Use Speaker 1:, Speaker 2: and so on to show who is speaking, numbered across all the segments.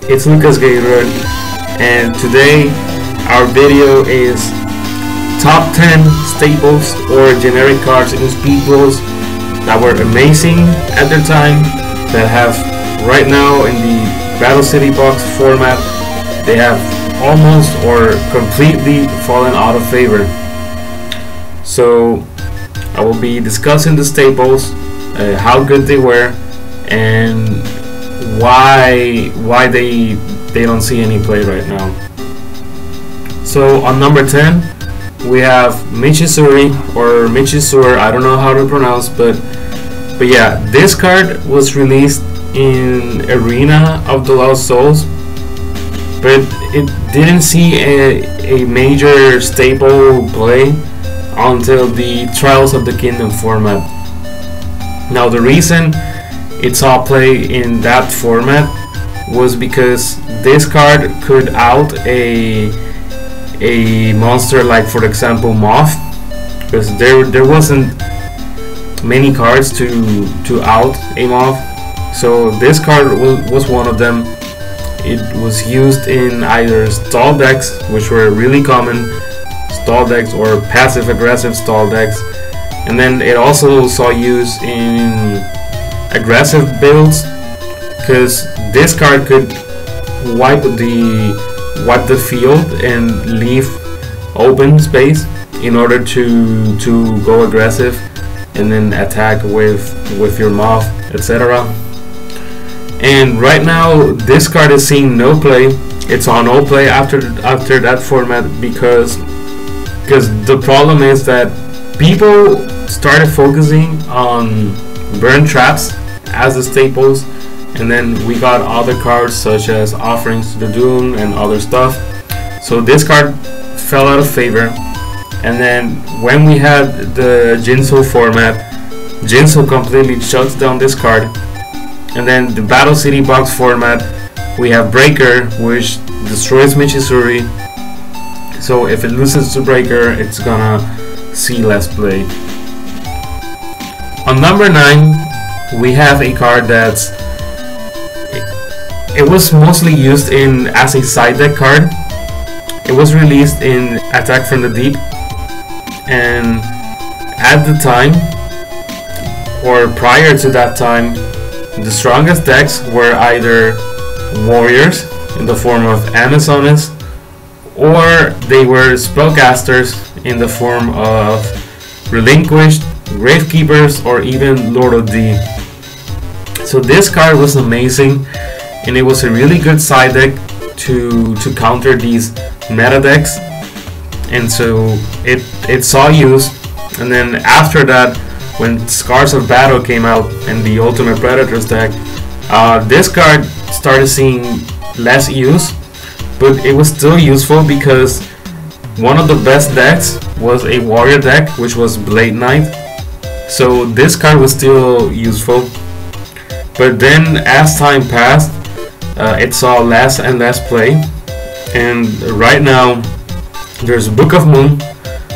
Speaker 1: it's Lucas Gator, and today our video is top 10 staples or generic cards in Speed Duels that were amazing at their time, that have right now in the Battle City box format, they have almost or completely fallen out of favor. So I will be discussing the staples, how good they were, and why they don't see any play right now. So on number 10 we have Michisuri, or Michisur, I don't know how to pronounce, but yeah, this card was released in Arena of the Lost Souls, but it didn't see a major staple play until the Trials of the Kingdom format. Now the reason it saw play in that format was because this card could out a monster like, for example, Moth, because there wasn't many cards to out a Moth. So this card was one of them. It was used in either stall decks, which were really common stall decks, or passive aggressive stall decks, and then it also saw use in aggressive builds, because this card could wipe the field and leave open space in order to go aggressive and then attack with your Moth, etc. And right now this card is seeing no play. It's on no play after that format, because the problem is that people started focusing on burn traps as the staples, and then we got other cards such as Offerings to the Dune and other stuff. So this card fell out of favor. And then when we had the Jinso format, Jinso completely shuts down this card. And then the Battle City box format, we have Breaker, which destroys Michisuri. So if it loses to Breaker, it's gonna see less play. On number 9 we have a card that's it was mostly used in as a side deck card. It was released in Attack from the Deep, and at the time, or prior to that time, the strongest decks were either warriors in the form of Amazones, or they were spellcasters in the form of Relinquished, Gravekeepers, or even Lord of D. So this card was amazing, and it was a really good side deck to counter these meta decks, and so it saw use. And then after that, when Scars of Battle came out and the Ultimate Predators deck, this card started seeing less use, but it was still useful because one of the best decks was a warrior deck, which was Blade Knight. So this card was still useful. But then as time passed, it saw less and less play, and right now there's Book of Moon.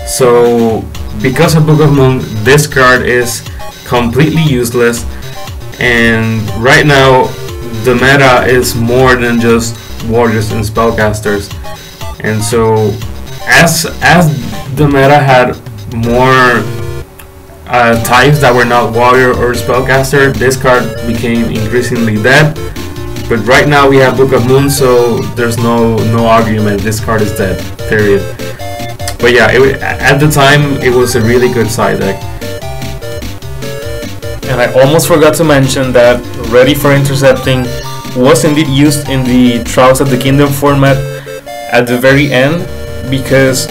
Speaker 1: So because of Book of Moon, this card is completely useless, and right now the meta is more than just warriors and spellcasters. And so as the meta had more types that were not warrior or spellcaster, this card became increasingly dead. But right now we have Book of Moon, so there's no argument, this card is dead, period. But yeah, at the time it was a really good side deck. And I almost forgot to mention that Ready for Intercepting was indeed used in the Trials of the Kingdom format at the very end, because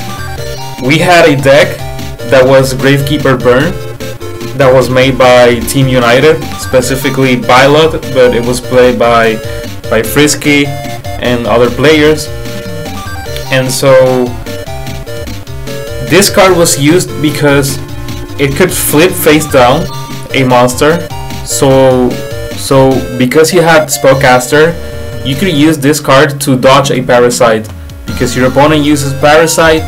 Speaker 1: we had a deck that was Gravekeeper Burn, that was made by Team United, specifically Bylot, but it was played by Frisky and other players. And so this card was used because it could flip face down a monster. So because you had Spellcaster, you could use this card to dodge a Parasite, because your opponent uses Parasite,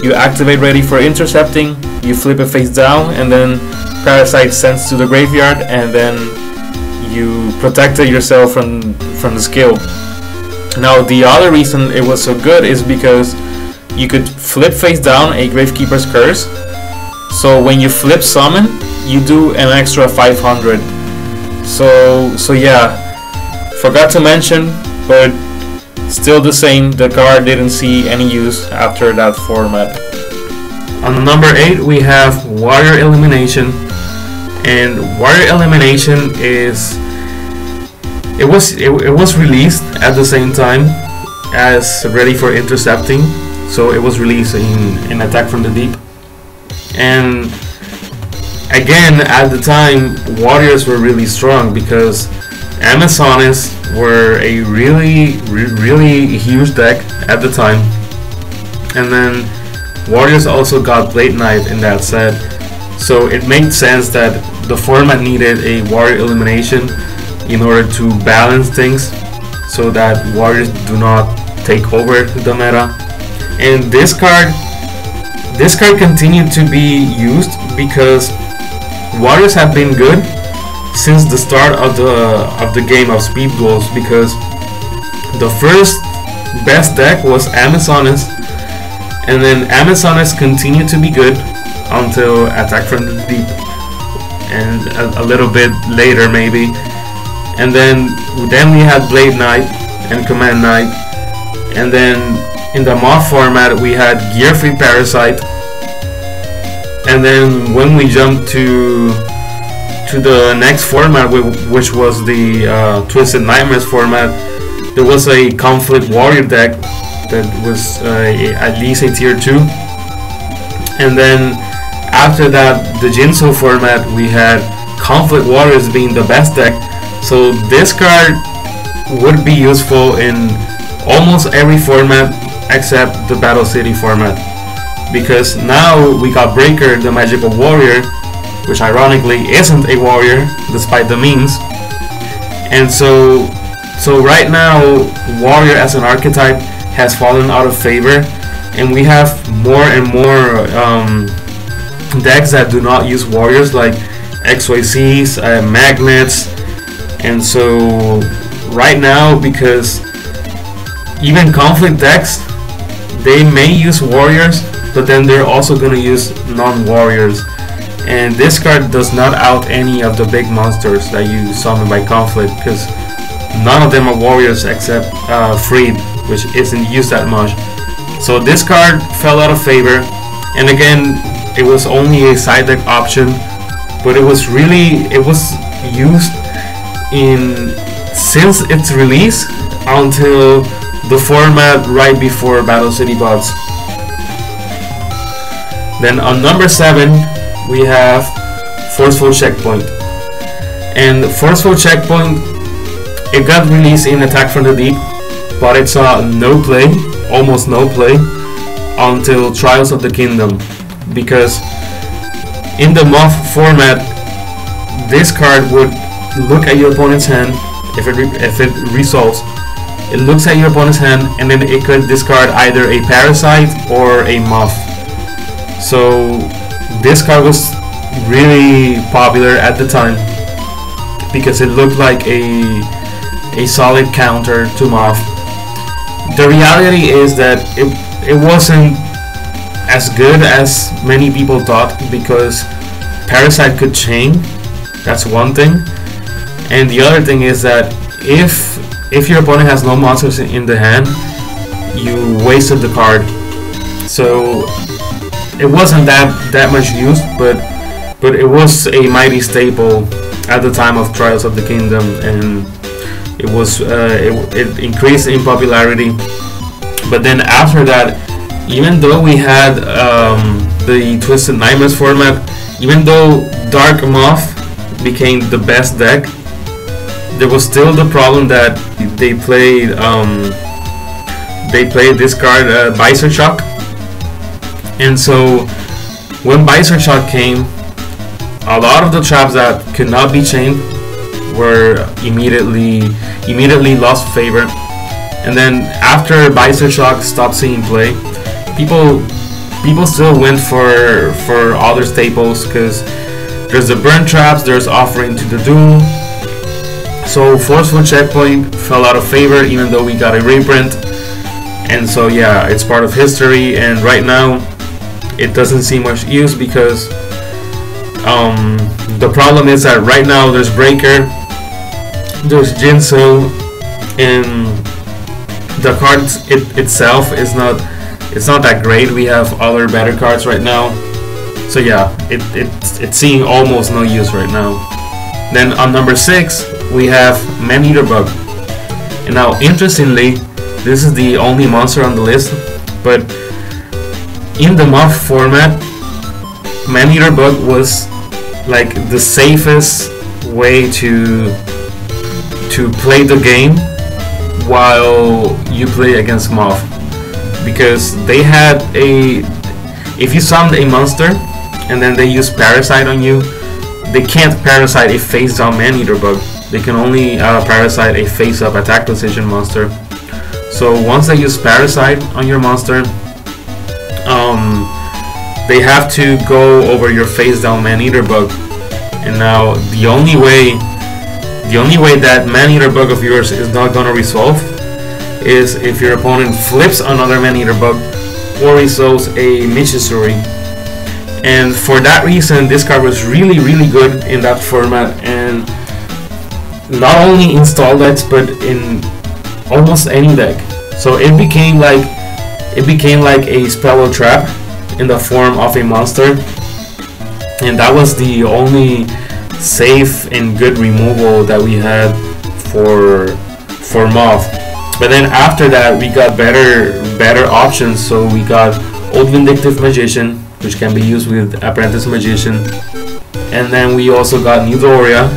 Speaker 1: you activate Ready for Intercepting, you flip it face down, and then Parasite sends to the graveyard, and then you protected yourself from the skill.
Speaker 2: Now the other reason it was so good is because you could flip face down a Gravekeeper's Curse. So when you flip summon, you do an extra 500. So yeah, forgot to mention, but still the same, the card didn't see any use after that format.
Speaker 1: On number 8 we have Warrior Elimination, and Warrior Elimination is it was released at the same time as Ready for Intercepting, so it was released in Attack from the Deep. And again, at the time, Warriors were really strong because Amazones were a really huge deck at the time, and then Warriors also got Blade Knight in that set, so it made sense that the format needed a Warrior Elimination in order to balance things so that Warriors do not take over the meta. And this card continued to be used because Warriors have been good since the start of the game of Speed Duels, because the first best deck was Amazones, and then Amazones continued to be good until Attack from the Deep, and a little bit later maybe, and then we had Blade Knight and Command Knight, and then in the Moth format we had Gear Free Parasite, and then when we jumped to the next format, which was the Twisted Nightmares format, there was a Conflict Warrior deck that was at least a tier 2, and then after that, the Jinso format, we had Conflict Warriors being the best deck. So this card would be useful in almost every format except the Battle City format, because now we got Breaker, the Magical Warrior, which ironically isn't a warrior despite the memes. And so right now, Warrior as an archetype has fallen out of favor, and we have more and more decks that do not use Warriors, like XYZs, Magnets. And so right now, because even Conflict decks, they may use Warriors, but then they're also going to use non-Warriors. And this card does not out any of the big monsters that you summon by Conflict, because none of them are Warriors except Freed, which isn't used that much. So this card fell out of favor, and again, it was only a side deck option, but it was used since its release until the format right before Battle City Bots. Then on number 7 we have Forceful Checkpoint, and Forceful Checkpoint, it got released in Attack from the Deep, but it saw no play, almost no play, until Trials of the Kingdom, because in the Moth format, this card would look at your opponent's hand. If it resolves, it looks at your opponent's hand, and then it could discard either a Parasite or a Moth. So this card was really popular at the time because it looked like a solid counter to Moth. The reality is that it wasn't as good as many people thought, because Parasite could chain, that's one thing, and the other thing is that if your opponent has no monsters in the hand, you wasted the card. So it wasn't that much used, but it was a mighty staple at the time of Trials of the Kingdom, and it increased in popularity. But then after that, even though we had the Twisted Nightmares format, even though Dark Moth became the best deck, there was still the problem that they played this card, Visor Shock. And so when Visor Shock came, a lot of the traps that could not be chained were immediately lost favor. And then after Visor Shock stopped seeing play, people still went for other staples, because there's the burn traps, there's Offering to the Doom. So Forceful Checkpoint fell out of favor, even though we got a reprint. And so yeah, it's part of history, and right now it doesn't see much use because the problem is that right now there's Breaker, there's Jinso, and the card itself is not that great. We have other better cards right now, so yeah, it's seeing almost no use right now. Then on number 6 we have Man-Eater Bug, and now interestingly, this is the only monster on the list, but in the MOF format, Man-Eater Bug was like the safest way to play the game while you play against MOF, because they had if you summoned a monster and then they use Parasite on you, they can't Parasite a face down Man-Eater Bug. They can only Parasite a face up attack position monster. So once they use Parasite on your monster, they have to go over your face down Man-Eater Bug. And now the only way that Man-Eater Bug of yours is not gonna resolve is if your opponent flips another Man-Eater Bug or resolves a Michisauri. And for that reason, this card was really good in that format, and not only in stall decks but in almost any deck. So it became like a spell or trap in the form of a monster, and that was the only safe and good removal that we had for MOF. But then after that we got better options. So we got Old Vindictive Magician, which can be used with Apprentice Magician, and then we also got Nidoria,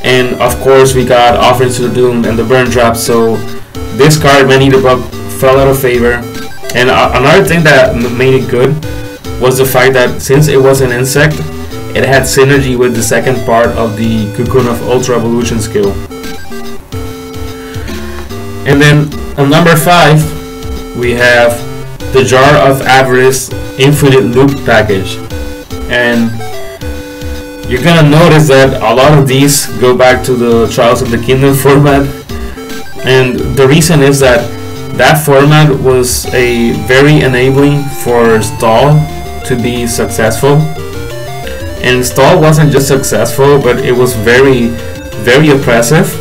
Speaker 1: and of course we got Offerings to the Doom and the Burn Trap. So this card, Man-Eater Bug, fell out of favor. And another thing that made it good was the fact that since it was an insect, it had synergy with the second part of the Cocoon of Ultra Evolution skill. And then on number 5 we have the Jar of Avarice Infinite Loop package, and you're gonna notice that a lot of these go back to the Trials of the Kingdom format, and the reason is that format was a very enabling for stall to be successful. And stall wasn't just successful, but it was very oppressive,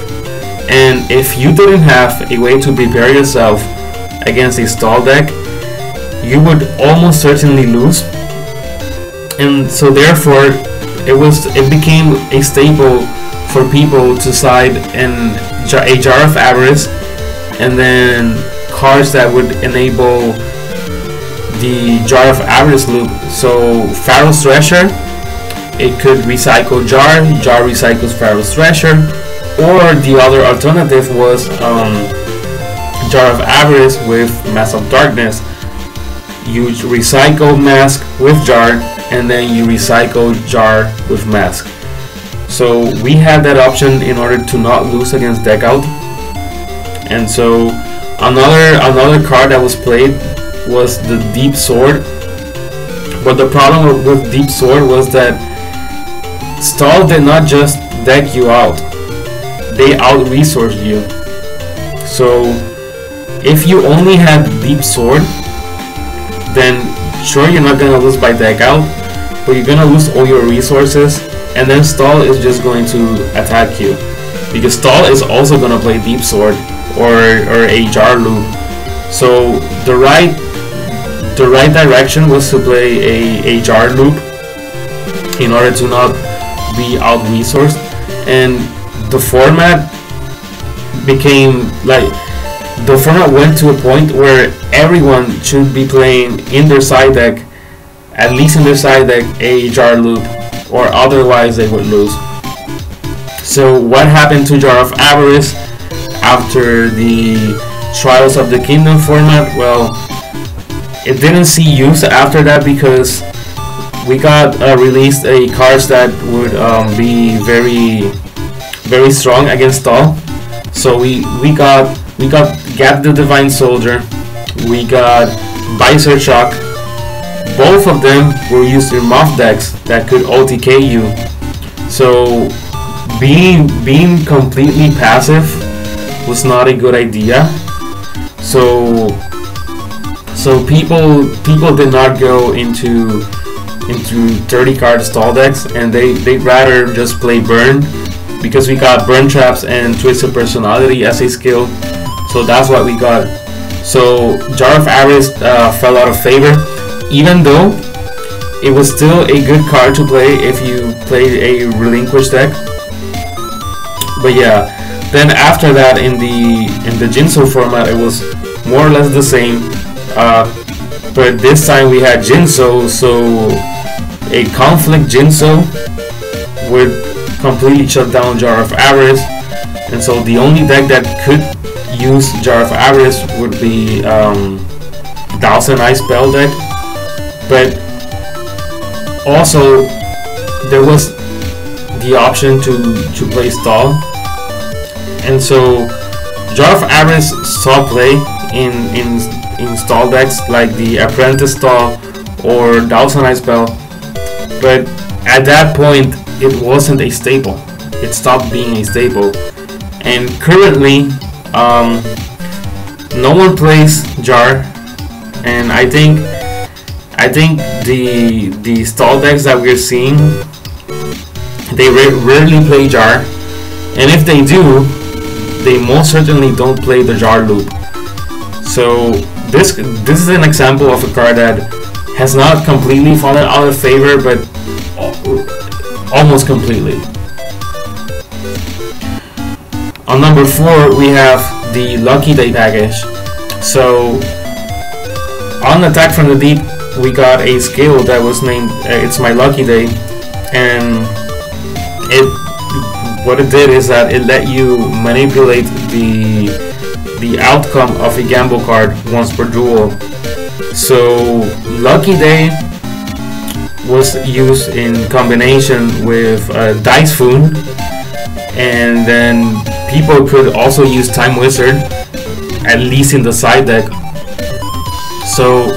Speaker 1: and if you didn't have a way to prepare yourself against a stall deck, you would almost certainly lose. And so therefore it became a staple for people to side in a Jar of Avarice, and then cards that would enable the Jar of Avarice loop. So Pharaoh's Thresher, it could recycle Jar recycles Pharaoh's Thresher, or the other alternative was Jar of Avarice with Mask of Darkness. You recycle Mask with Jar, and then you recycle Jar with Mask. So we had that option in order to not lose against deck out. And so another card that was played was the Deep Sword. But the problem with Deep Sword was that stall did not just deck you out, they out-resourced you. So if you only had Deep Sword, then sure, you're not gonna lose by deck out, but you're gonna lose all your resources, and then stall is just going to attack you, because stall is also gonna play Deep Sword or a Jar loop. So the right direction was to play a Jar loop in order to not be out-resourced, and the format became like, the format went to a point where everyone should be playing in their side deck, at least in their side deck, a Jar loop, or otherwise they would lose. So what happened to Jar of Avarice after the Trials of the Kingdom format? Well, it didn't see use after that, because we got released a cards that would be very strong against stall. So we got Gap the Divine Soldier, we got Visor Shock. Both of them were used in MOF decks that could OTK you. So being completely passive was not a good idea. So people did not go into 30 card stall decks, and they'd rather just play burn, because we got burn traps and twisted personality as a skill. So that's what we got. So Jar of Avarice fell out of favor, even though it was still a good card to play if you played a relinquished deck. But yeah, then after that in the Jinso format, it was more or less the same. But this time we had Jinso, so a conflict Jinso would completely shut down Jar of Avarice, and so the only deck that could use Jar of Avarice would be Thousand Eye spell deck. But also there was the option to play stall, and so Jar of Avarice saw play in stall decks like the Apprentice stall or Thousand Eye spell, but at that point it wasn't a staple. It stopped being a staple, and currently no one plays Jar, and I think the stall decks that we're seeing, they rarely play Jar, and if they do, they most certainly don't play the Jar loop. So this is an example of a card that has not completely fallen out of favor, but almost completely. On number 4 we have the Lucky Day package. So on Attack from the Deep we got a skill that was named It's My Lucky Day, and what it did is that it let you manipulate the outcome of a gamble card once per duel. So Lucky Day was used in combination with Dice-Foon, and then people could also use Time Wizard, at least in the side deck. So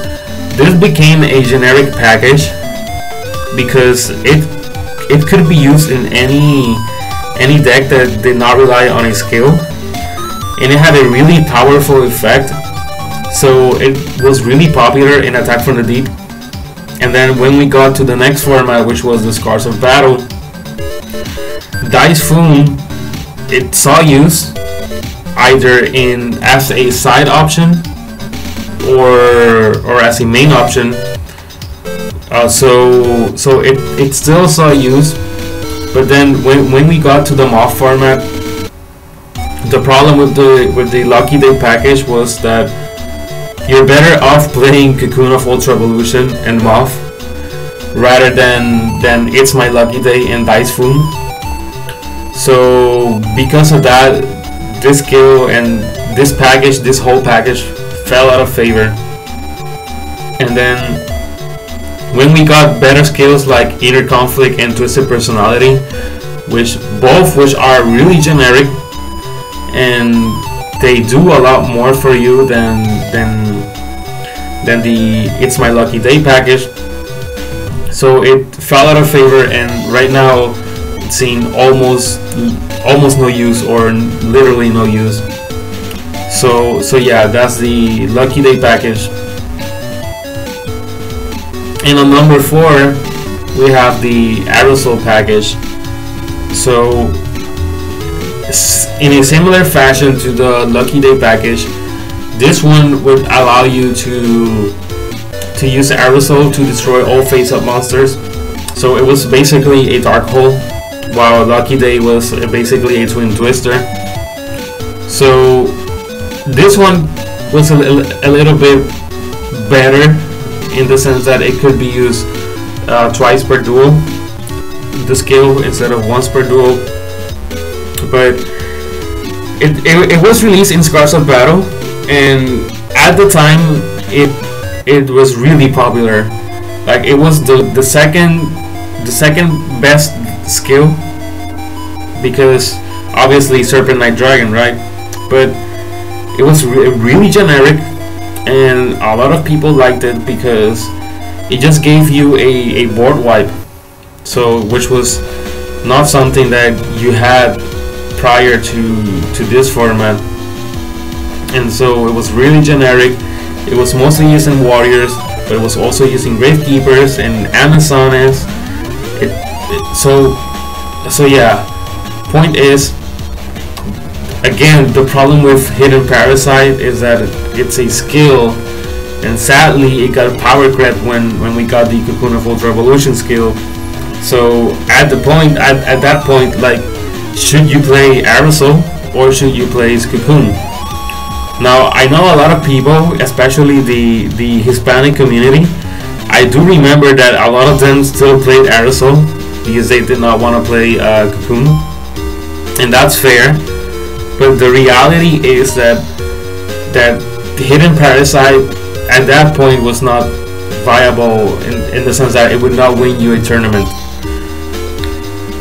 Speaker 1: this became a generic package because it could be used in any deck that did not rely on a skill, and it had a really powerful effect. So it was really popular in Attack from the Deep. And then when we got to the next format, which was the Scars of Battle, Dice-Foon, it saw use either as a side option or as a main option. So it still saw use, but then when we got to the Moth format, the problem with the Lucky Day package was that you're better off playing Cocoon of Ultra Evolution and Moth rather than It's My Lucky Day and Dice-Foon. So because of that, this skill and this whole package fell out of favor. And then when we got better skills like Inner Conflict and Twisted Personality, which are really generic, and they do a lot more for you than the It's My Lucky Day package. So it fell out of favor, and right now it's seeing almost no use, or literally no use. So yeah, that's the Lucky Day package. And on number 4 we have the Aerosol package. So in a similar fashion to the Lucky Day package, this one would allow you to use Aerosol to destroy all face-up monsters. So it was basically a Dark Hole, while Lucky Day was basically a Twin Twister. So this one was a little bit better in the sense that it could be used twice per duel, the skill, instead of once per duel. But it was released in Scars of Battle, and at the time it was really popular. Like, it was the second best skill, because obviously Serpent Knight Dragon, right? But it was really generic, and a lot of people liked it because it just gave you a board wipe, so which was not something that you had prior to this format. And so it was really generic. It was mostly using warriors, but it was also using gravekeepers and Amazones. So yeah, point is, again, the problem with Hidden Parasite is that it's a skill, and sadly it got a power creep when we got the Cocoon of Ultra Evolution skill. So at that point, like, should you play Aerosol or should you play Cocoon? Now, I know a lot of people, especially the Hispanic community, I do remember that a lot of them still played Aerosol because they did not want to play Cocoon, and that's fair. But the reality is that Hidden Parasite at that point was not viable in the sense that it would not win you a tournament.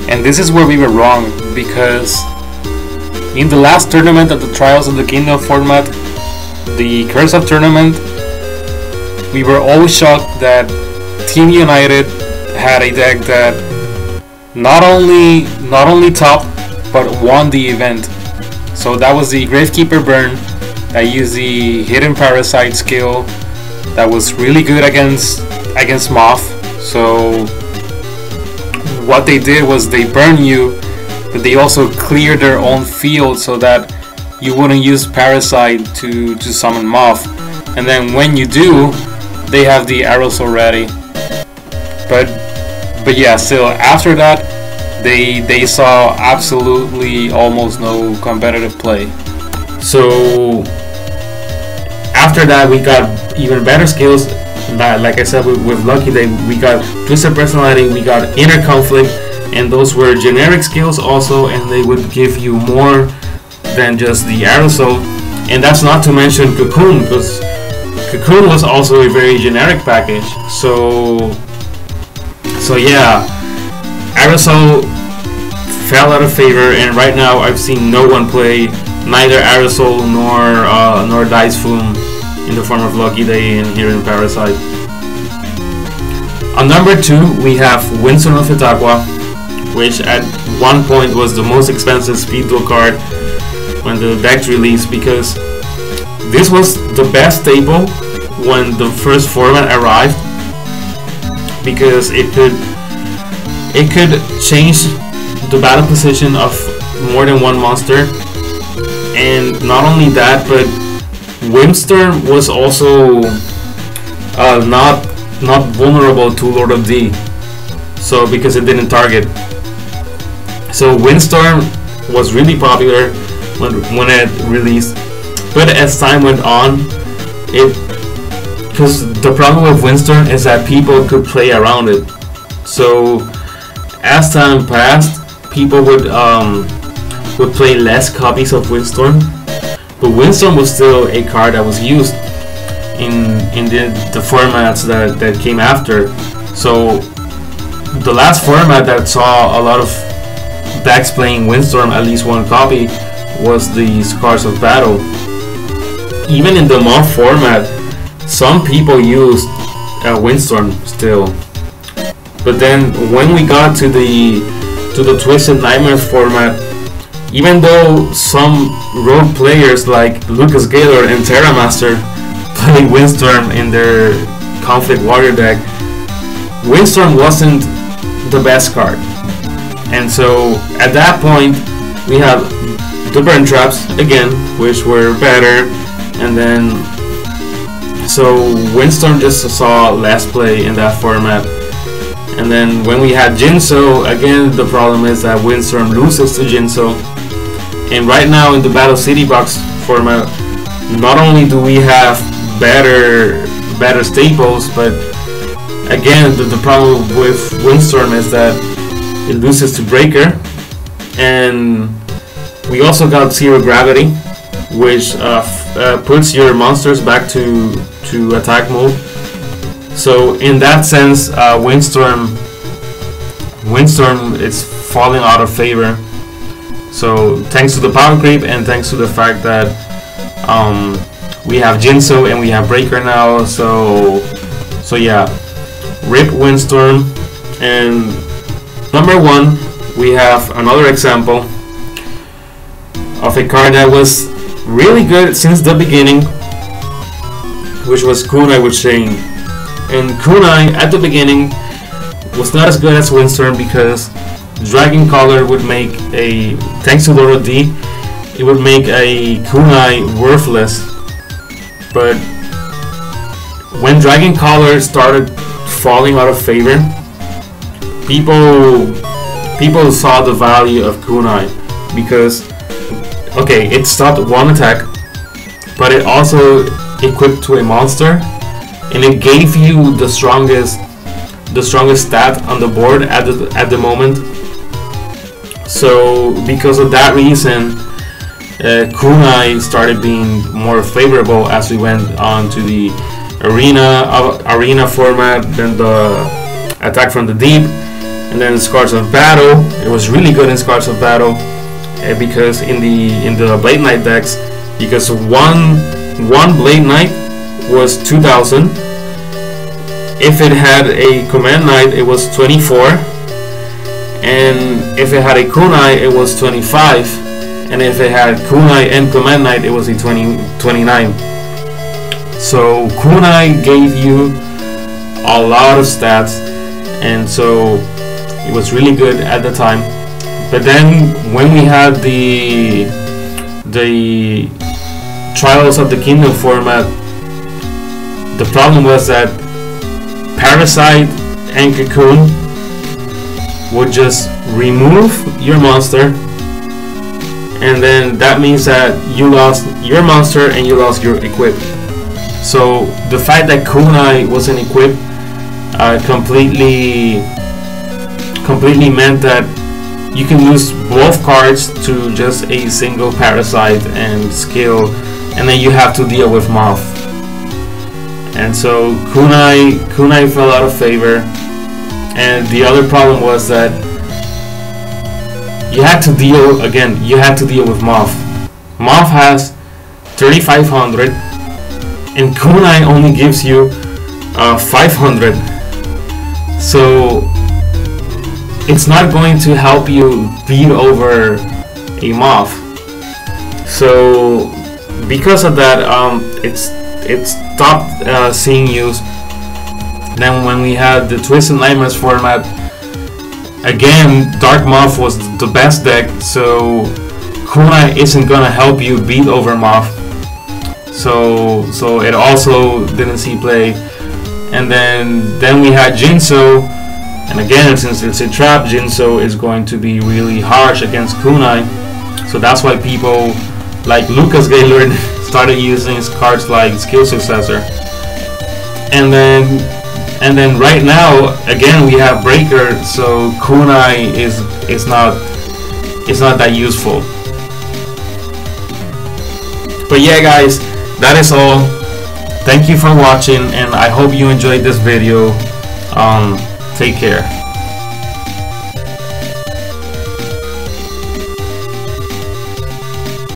Speaker 2: And this is where we were wrong, because in the last tournament of the Trials of the Kingdom format, the Curse of Tournament, we were always shocked that Team United had a deck that not only topped but won the event. So that was the Gravekeeper Burn that used the Hidden Parasite skill that was really good against Moth. So what they did was they burn you, but they also cleared their own field so that you wouldn't use Parasite to summon Moth. And then when you do, they have the arrows already. But yeah, still after that, they saw absolutely almost no competitive play.
Speaker 1: So after that, we got even better skills. Like I said, with Lucky Day, we got Twisted Personality, we got Inner Conflict, and those were generic skills also, and they would give you more than just the Aerosol. And that's not to mention Cocoon, because Cocoon was also a very generic package. So yeah, Aerosol fell out of favor, and right now I've seen no one play neither Aerosol nor Dice Foom in the form of Lucky Day and Hidden Parasite. On number 2, we have Windstorm of Itaqua, which at one point was the most expensive Speed Duel card when the deck's released, because this was the best staple when the first format arrived, because it could change the battle position of more than one monster. And not only that, but Windstorm was also not vulnerable to Lord of D, so because it didn't target. So Windstorm was really popular when it released, but as time went on, because the problem with Windstorm is that people could play around it. So as time passed, people would play less copies of Windstorm, but Windstorm was still a card that was used in the formats that came after. So the last format that saw a lot of decks playing Windstorm, at least one copy, was the Scars of Battle. Even in the Moth format, some people used Windstorm still. But then when we got to the Twisted Nightmares format, even though some rogue players like Lucas Gaylor and Terramaster play Windstorm in their Conflict Warrior deck, Windstorm wasn't the best card. And so at that point, we have the Burn Traps again, which were better, and then so Windstorm just saw less play in that format. And then when we had Jinso, again the problem is that Windstorm loses to Jinso. And right now in the Battle City Box format, not only do we have better staples, but again the problem with Windstorm is that it loses to Breaker, and we also got Zero Gravity, which puts your monsters back to attack mode. So in that sense, Windstorm is falling out of favor. So thanks to the power creep and thanks to the fact that we have Jinso and we have Breaker now. So yeah, rip Windstorm. And number 1, we have another example of a card that was really good since the beginning, which was Kunai with Shane. And Kunai at the beginning was not as good as Windstorm because Dragon Color would make a, thanks to Lord D, it would make a Kunai worthless. But when Dragon Color started falling out of favor, people saw the value of Kunai because, okay, it stopped one attack, but it also equipped to a monster, and it gave you the strongest stat on the board at the moment. So because of that reason, Kunai started being more favorable as we went on to the arena format, then the attack from the deep, and then Scars of Battle. It was really good in Scars of Battle because in the Blade Knight decks, because one Blade Knight was 2000. If it had a Command Knight, it was 24, and if it had a Kunai, it was 25, and if it had Kunai and Command Knight, it was a 29. So Kunai gave you a lot of stats, and so it was really good at the time. But then when we had the Trials of the Kingdom format, the problem was that Parasite and Cocoon would just remove your monster, and then that means that you lost your monster and you lost your equip. So the fact that Kunai wasn't equipped completely meant that you can lose both cards to just a single Parasite and skill, and then you have to deal with Moth. And so Kunai fell out of favor, and the other problem was that you had to deal with Moth. Moth has 3500, and Kunai only gives you 500. So it's not going to help you beat over a Moth. So because of that, it stopped seeing use. Then when we had the Twisted Nightmares format, again Dark Moth was the best deck, so Kunai isn't gonna help you beat over Moth. So it also didn't see play. And then we had Jinso, and again, since it's a trap, Jinso is going to be really harsh against Kunai. So that's why people like Lucas Gaylord started using cards like Skill Successor. And then right now, again, we have Breaker, so Kunai is not that useful. But yeah, guys, that is all. Thank you for watching, and I hope you enjoyed this video. Take care.